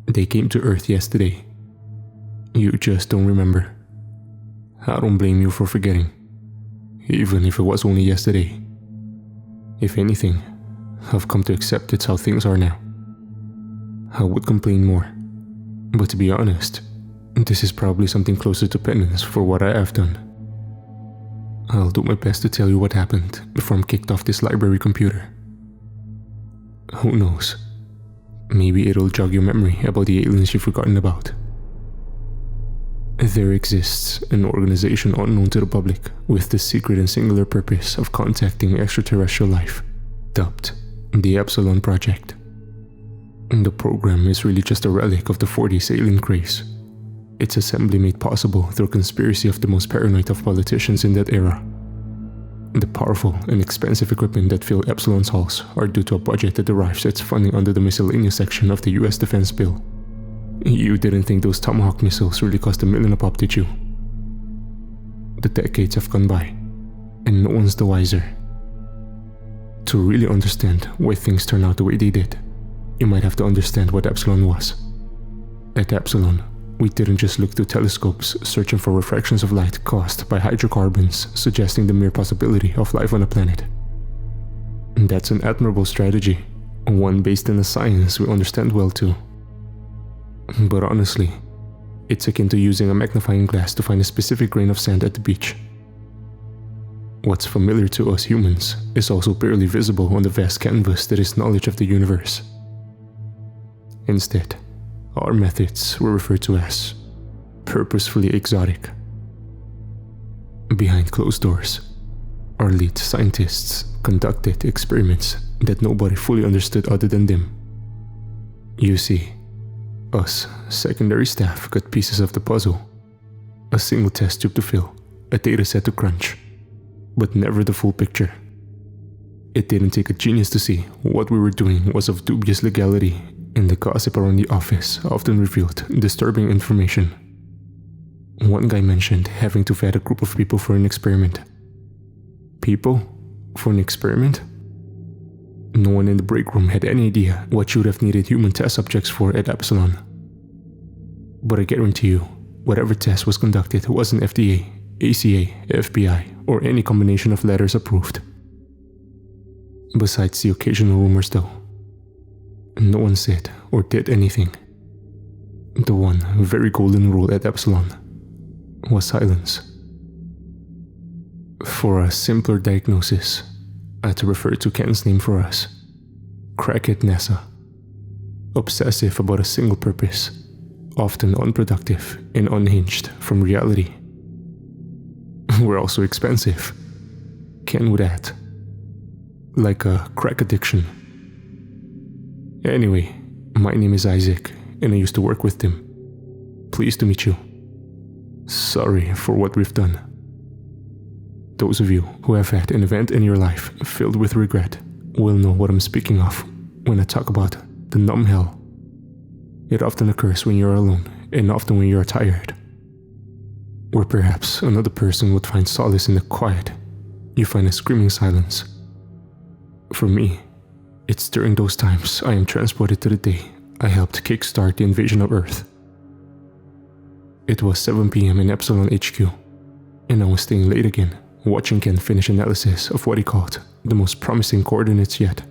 They came to Earth yesterday. You just don't remember. I don't blame you for forgetting, even if it was only yesterday. If anything, I've come to accept it's how things are now. I would complain more, but to be honest, this is probably something closer to penance for what I have done. I'll do my best to tell you what happened before I'm kicked off this library computer. Who knows? Maybe it'll jog your memory about the aliens you've forgotten about. There exists an organization unknown to the public with the secret and singular purpose of contacting extraterrestrial life, dubbed the Epsilon Project. The program is really just a relic of the 40s alien craze. Its assembly made possible through a conspiracy of the most paranoid of politicians in that era. The powerful and expensive equipment that fill Epsilon's halls are due to a budget that derives its funding under the miscellaneous section of the US Defense Bill. You didn't think those Tomahawk missiles really cost $1 million a pop, did you? The decades have gone by, and no one's the wiser. To really understand why things turn out the way they did, you might have to understand what Epsilon was. At Epsilon, we didn't just look through telescopes searching for refractions of light caused by hydrocarbons suggesting the mere possibility of life on a planet. That's an admirable strategy, one based in a science we understand well too. But honestly, it's akin to using a magnifying glass to find a specific grain of sand at the beach. What's familiar to us humans is also barely visible on the vast canvas that is knowledge of the universe. Instead, our methods were referred to as purposefully exotic. Behind closed doors, our lead scientists conducted experiments that nobody fully understood other than them. You see, us secondary staff got pieces of the puzzle, a single test tube to fill, a dataset to crunch, but never the full picture. It didn't take a genius to see what we were doing was of dubious legality, and the gossip around the office often revealed disturbing information. One guy mentioned having to vet a group of people for an experiment. People? For an experiment? No one in the break room had any idea what you would have needed human test subjects for at Epsilon. But I guarantee you, whatever test was conducted wasn't FDA, ACA, FBI, or any combination of letters approved. Besides the occasional rumors though, no one said or did anything. The one very golden rule at Epsilon was silence. For a simpler diagnosis, I had to refer to Ken's name for us, Crackhead NASA. Obsessive about a single purpose, often unproductive and unhinged from reality. We're also expensive, Ken would add. Like a crack addiction. Anyway, my name is Isaac, and I used to work with him. Pleased to meet you. Sorry for what we've done. Those of you who have had an event in your life filled with regret will know what I'm speaking of when I talk about the numb hell. It often occurs when you're alone, and often when you're tired. Or perhaps another person would find solace in the quiet. You find a screaming silence. For me, it's during those times I am transported to the day I helped kickstart the invasion of Earth. It was 7 PM in Epsilon HQ, and I was staying late again, watching Ken finish analysis of what he called the most promising coordinates yet.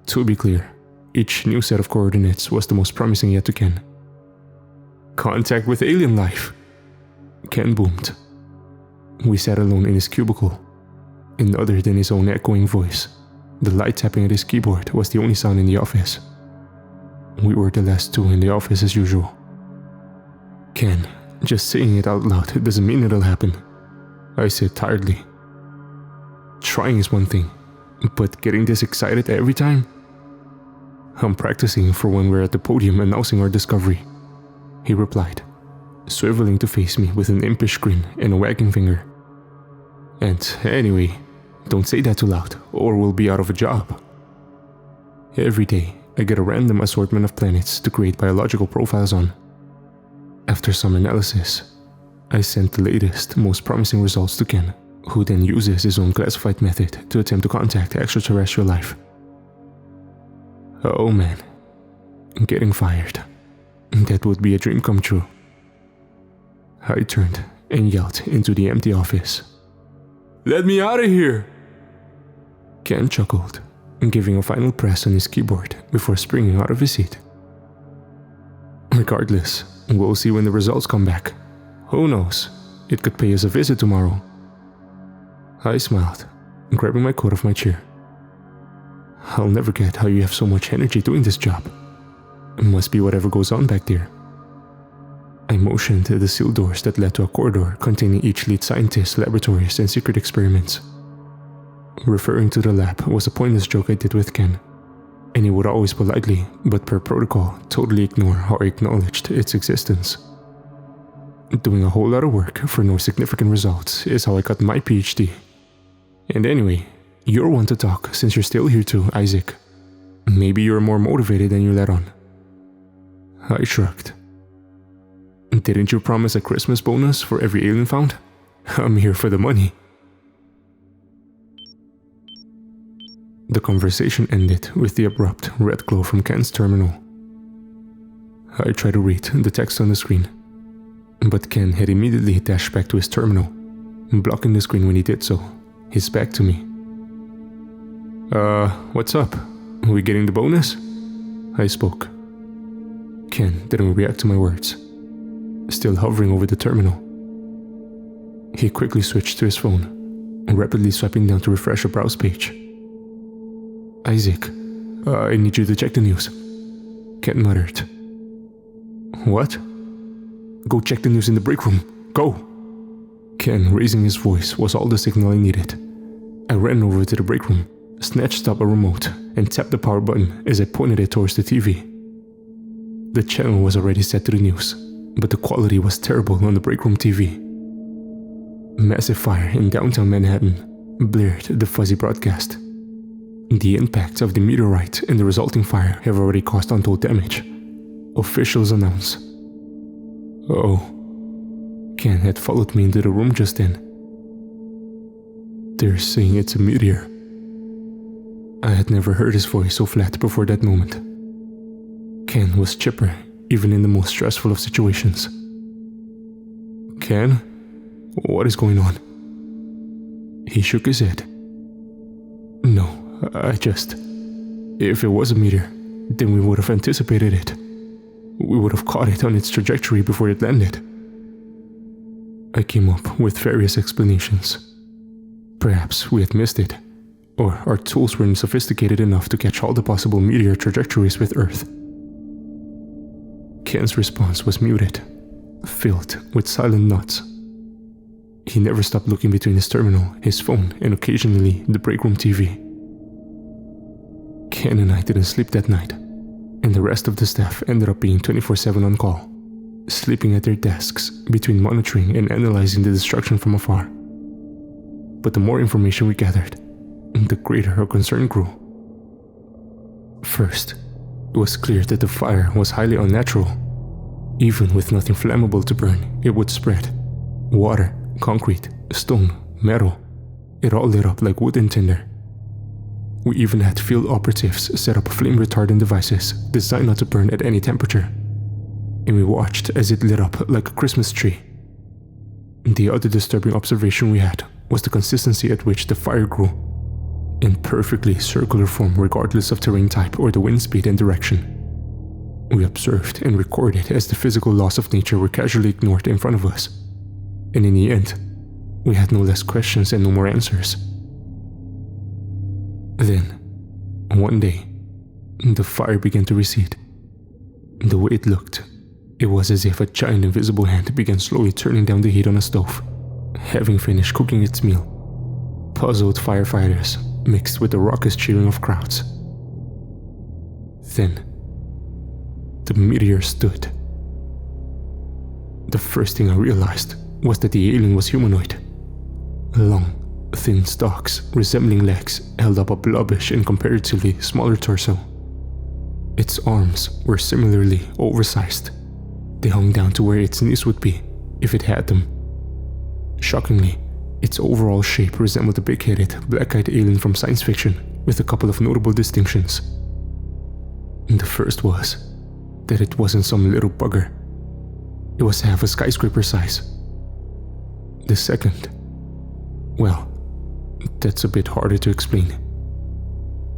To be clear, each new set of coordinates was the most promising yet to Ken. Contact with alien life! Ken boomed. We sat alone in his cubicle, and other than his own echoing voice, the light tapping at his keyboard was the only sound in the office. We were the last two in the office as usual. Ken, just saying it out loud doesn't mean it'll happen, I said tiredly. Trying is one thing, but getting this excited every time? I'm practicing for when we're at the podium announcing our discovery, he replied, swiveling to face me with an impish grin and a wagging finger. And anyway, don't say that too loud, or we'll be out of a job. Every day, I get a random assortment of planets to create biological profiles on. After some analysis, I sent the latest, most promising results to Ken, who then uses his own classified method to attempt to contact extraterrestrial life. Oh man, getting fired. That would be a dream come true. I turned and yelled into the empty office. "Let me out of here!" Ken chuckled, giving a final press on his keyboard before springing out of his seat. "Regardless, we'll see when the results come back. Who knows? It could pay us a visit tomorrow." I smiled, grabbing my coat off my chair. "I'll never get how you have so much energy doing this job. It must be whatever goes on back there." I motioned to the sealed doors that led to a corridor containing each lead scientist's laboratories and secret experiments. Referring to the lab was a pointless joke I did with Ken, and he would always politely, but per protocol, totally ignore how I acknowledged its existence. Doing a whole lot of work for no significant results is how I got my PhD. And anyway, you're one to talk since you're still here too, Isaac. Maybe you're more motivated than you let on. I shrugged. "Didn't you promise a Christmas bonus for every alien found? I'm here for the money." The conversation ended with the abrupt red glow from Ken's terminal. I tried to read the text on the screen, but Ken had immediately dashed back to his terminal, blocking the screen when he did so, his back to me. What's up? Are we getting the bonus?" I spoke. Ken didn't react to my words, still hovering over the terminal. He quickly switched to his phone, rapidly swiping down to refresh a browse page. "Isaac, I need you to check the news," Ken muttered. "What?" "Go check the news in the break room. Go!" Ken, raising his voice, was all the signal I needed. I ran over to the break room, snatched up a remote, and tapped the power button as I pointed it towards the TV. The channel was already set to the news, but the quality was terrible on the break room TV. Massive fire in downtown Manhattan blared the fuzzy broadcast. The impact of the meteorite and the resulting fire have already caused untold damage, officials announce. "Oh." Ken had followed me into the room just then. "They're saying it's a meteor." I had never heard his voice so flat before that moment. Ken was chipper, even in the most stressful of situations. "Ken, what is going on?" He shook his head. "No, if it was a meteor, then we would have anticipated it. We would have caught it on its trajectory before it landed." I came up with various explanations. Perhaps we had missed it, or our tools weren't sophisticated enough to catch all the possible meteor trajectories with Earth. Ken's response was muted, filled with silent nods. He never stopped looking between his terminal, his phone, and occasionally the break room TV. Ken and I didn't sleep that night, and the rest of the staff ended up being 24/7 on call, sleeping at their desks between monitoring and analyzing the destruction from afar. But the more information we gathered, the greater our concern grew. First, it was clear that the fire was highly unnatural. Even with nothing flammable to burn, it would spread. Water, concrete, stone, metal, it all lit up like wood and tinder. We even had field operatives set up flame retardant devices designed not to burn at any temperature, and we watched as it lit up like a Christmas tree. The other disturbing observation we had was the consistency at which the fire grew, in perfectly circular form regardless of terrain type or the wind speed and direction. We observed and recorded as the physical laws of nature were casually ignored in front of us, and in the end, we had no less questions and no more answers. Then, one day, the fire began to recede. The way it looked, it was as if a giant invisible hand began slowly turning down the heat on a stove, having finished cooking its meal. Puzzled firefighters mixed with the raucous cheering of crowds. Then, the meteor stood. The first thing I realized was that the alien was humanoid. Long, thin stalks resembling legs held up a blobbish and comparatively smaller torso. Its arms were similarly oversized. They hung down to where its knees would be if it had them. Shockingly, its overall shape resembled a big-headed, black-eyed alien from science fiction with a couple of notable distinctions. The first was that it wasn't some little bugger. It was half a skyscraper size. The second, well, that's a bit harder to explain.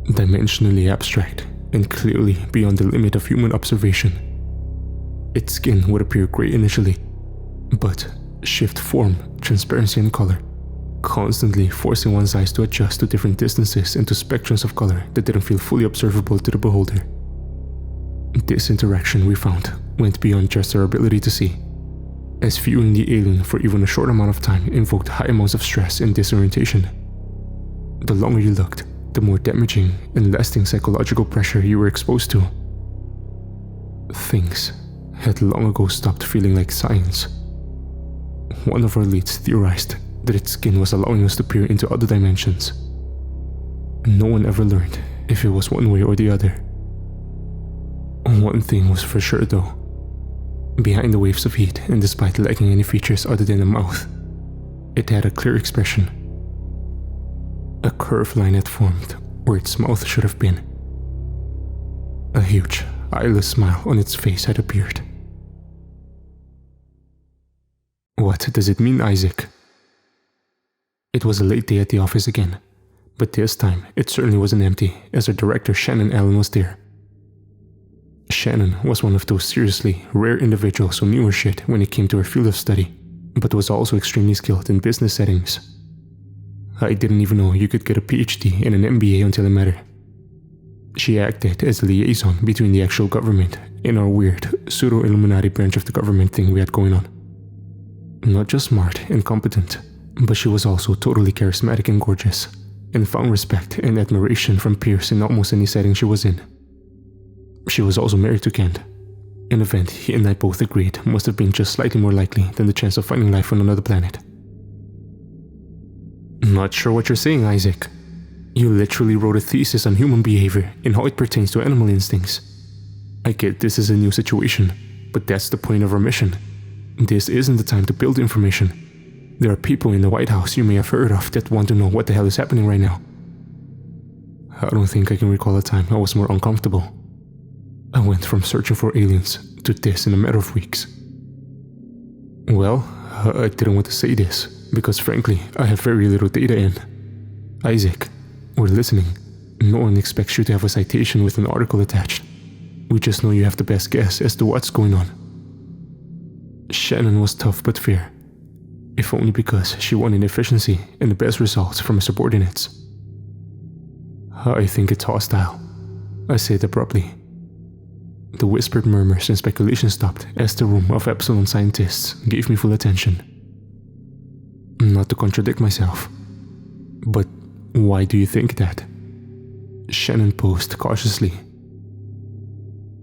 Dimensionally abstract and clearly beyond the limit of human observation. Its skin would appear gray initially, but shift form, transparency and color, constantly forcing one's eyes to adjust to different distances and to spectrums of color that didn't feel fully observable to the beholder. This interaction, we found, went beyond just our ability to see, as viewing the alien for even a short amount of time invoked high amounts of stress and disorientation. The longer you looked, the more damaging and lasting psychological pressure you were exposed to. Things had long ago stopped feeling like science. One of our leads theorized that its skin was allowing us to peer into other dimensions. No one ever learned if it was one way or the other. One thing was for sure though. Behind the waves of heat, and despite lacking any features other than a mouth, it had a clear expression. A curved line had formed where its mouth should have been. A huge, eyeless smile on its face had appeared. What does it mean, Isaac? It was a late day at the office again, but this time it certainly wasn't empty, as our director Shannon Allen was there. Shannon was one of those seriously rare individuals who knew her shit when it came to her field of study, but was also extremely skilled in business settings. I didn't even know you could get a PhD and an MBA until it mattered. She acted as a liaison between the actual government and our weird pseudo-Illuminati branch of the government thing we had going on. Not just smart and competent, but she was also totally charismatic and gorgeous, and found respect and admiration from peers in almost any setting she was in. She was also married to Kent, an event he and I both agreed must have been just slightly more likely than the chance of finding life on another planet. Not sure what you're saying, Isaac. You literally wrote a thesis on human behavior and how it pertains to animal instincts. I get this is a new situation, but that's the point of our mission. This isn't the time to build information. There are people in the White House you may have heard of that want to know what the hell is happening right now. I don't think I can recall a time I was more uncomfortable. I went from searching for aliens to this in a matter of weeks. Well, I didn't want to say this, because frankly, I have very little data in. Isaac, we're listening. No one expects you to have a citation with an article attached. We just know you have the best guess as to what's going on. Shannon was tough but fair, if only because she wanted efficiency and the best results from her subordinates. I think it's hostile, I said abruptly. The whispered murmurs and speculation stopped as the room of Epsilon scientists gave me full attention. Not to contradict myself, but why do you think that? Shannon posed cautiously.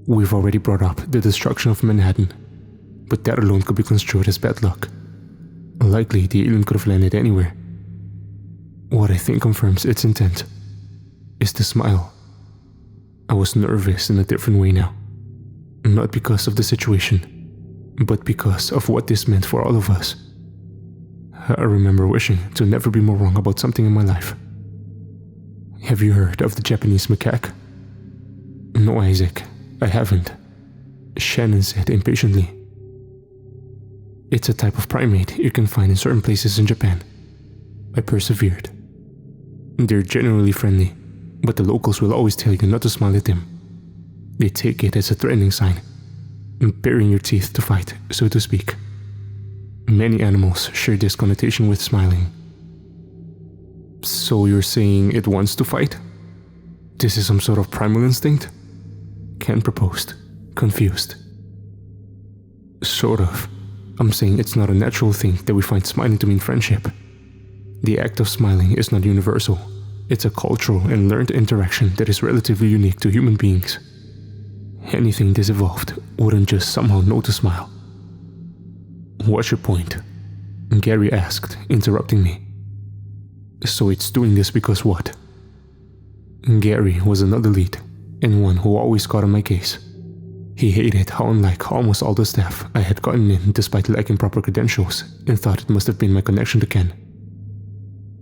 We've already brought up the destruction of Manhattan, but that alone could be construed as bad luck. Likely the alien could have landed anywhere. What I think confirms its intent is the smile. I was nervous in a different way now. Not because of the situation, but because of what this meant for all of us. I remember wishing to never be more wrong about something in my life. Have you heard of the Japanese macaque? No, Isaac, I haven't, Shannon said impatiently. It's a type of primate you can find in certain places in Japan. I persevered. They're generally friendly, but the locals will always tell you not to smile at them. They take it as a threatening sign, baring your teeth to fight, so to speak. Many animals share this connotation with smiling. So you're saying it wants to fight? This is some sort of primal instinct? Ken proposed, confused. Sort of. I'm saying it's not a natural thing that we find smiling to mean friendship. The act of smiling is not universal. It's a cultural and learned interaction that is relatively unique to human beings. Anything this evolved wouldn't just somehow know to smile. What's your point? Gary asked, interrupting me. So it's doing this because what? Gary was another lead, and one who always got on my case. He hated how unlike almost all the staff I had gotten in despite lacking proper credentials, and thought it must have been my connection to Ken.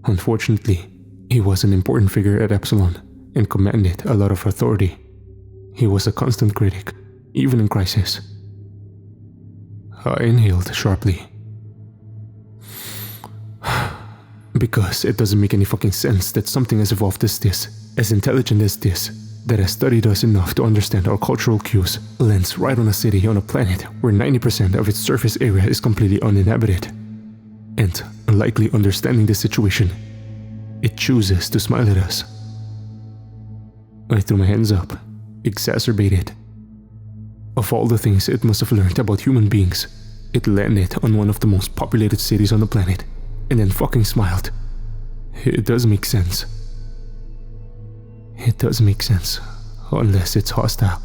Unfortunately, he was an important figure at Epsilon, and commanded a lot of authority. He was a constant critic, even in crisis. I inhaled sharply. Because it doesn't make any fucking sense that something as evolved as this, as intelligent as this, that has studied us enough to understand our cultural cues, lands right on a city on a planet where 90% of its surface area is completely uninhabited. And, likely understanding the situation, it chooses to smile at us. I threw my hands up, exacerbated. Of all the things it must have learned about human beings, it landed on one of the most populated cities on the planet, and then fucking smiled. It does make sense. It does make sense, unless it's hostile.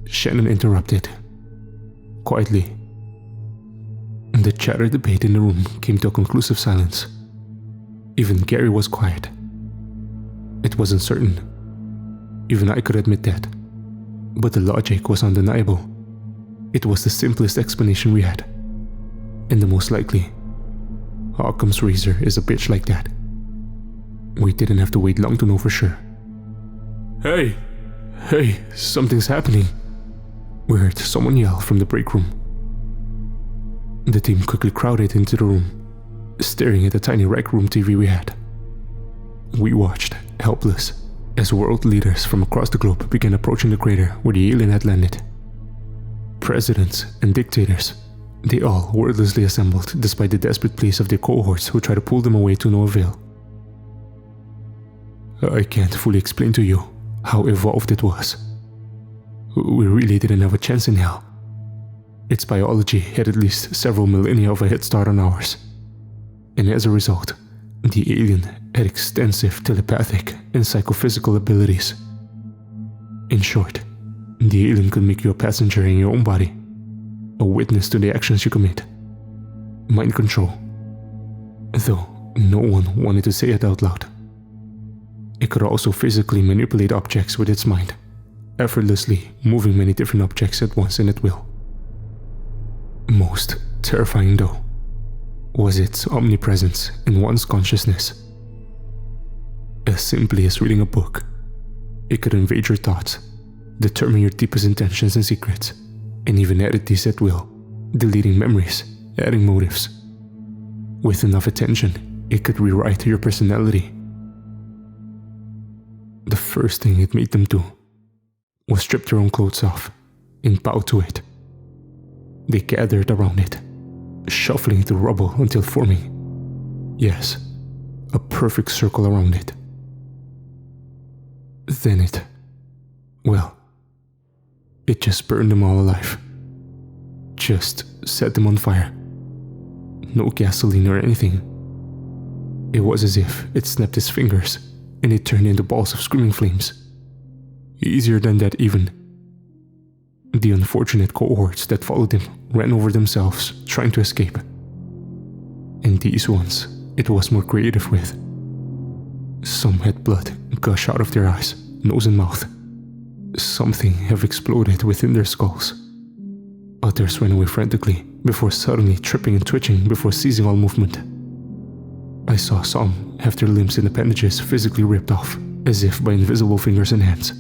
Shannon interrupted. Quietly. The chatter debate in the room came to a conclusive silence. Even Gary was quiet. It wasn't certain. Even I could admit that. But the logic was undeniable. It was the simplest explanation we had. And the most likely. Occam's razor is a bitch like that. We didn't have to wait long to know for sure. Hey! Hey, something's happening. We heard someone yell from the break room. The team quickly crowded into the room, staring at the tiny rec room TV we had. We watched, helpless, as world leaders from across the globe began approaching the crater where the alien had landed. Presidents and dictators, they all wordlessly assembled despite the desperate pleas of their cohorts who tried to pull them away to no avail. I can't fully explain to you how evolved it was. We really didn't have a chance in hell. Its biology had at least several millennia of a head start on ours. And as a result, the alien had extensive telepathic and psychophysical abilities. In short, the alien could make you a passenger in your own body, a witness to the actions you commit. Mind control. Though no one wanted to say it out loud. It could also physically manipulate objects with its mind, effortlessly moving many different objects at once and at will. Most terrifying, though, was its omnipresence in one's consciousness. As simply as reading a book, it could invade your thoughts, determine your deepest intentions and secrets, and even edit these at will, deleting memories, adding motives. With enough attention, it could rewrite your personality. The first thing it made them do was strip their own clothes off and bow to it. They gathered around it, shuffling through rubble until forming, yes, a perfect circle around it. Then it just burned them all alive. Just set them on fire. No gasoline or anything. It was as if it snapped its fingers and it turned into balls of screaming flames. Easier than that even. The unfortunate cohorts that followed him ran over themselves, trying to escape. And these ones, it was more creative with. Some had blood gush out of their eyes, nose and mouth. Something have exploded within their skulls. Others ran away frantically, before suddenly tripping and twitching before ceasing all movement. I saw some have their limbs and appendages physically ripped off, as if by invisible fingers and hands.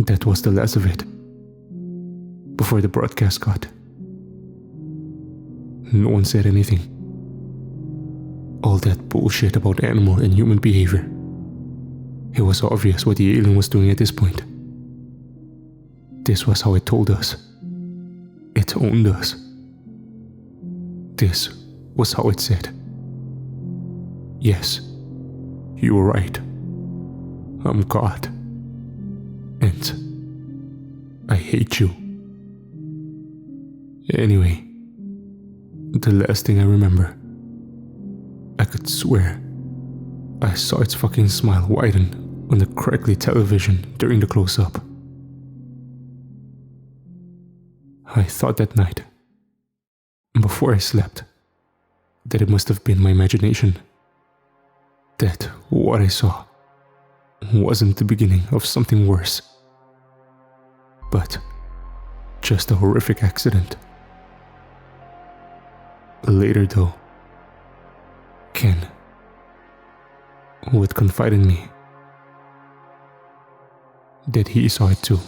That was the last of it. Before the broadcast cut. No one said anything. All that bullshit about animal and human behavior. It was obvious what the alien was doing at this point. This was how it told us. It owned us. This was how it said. Yes, you were right. I'm God. And I hate you. Anyway, the last thing I remember, I could swear I saw its fucking smile widen on the crackly television during the close-up. I thought that night, before I slept, that it must have been my imagination. That what I saw wasn't the beginning of something worse, but just a horrific accident. Later though, Ken would confide in me that he saw it too.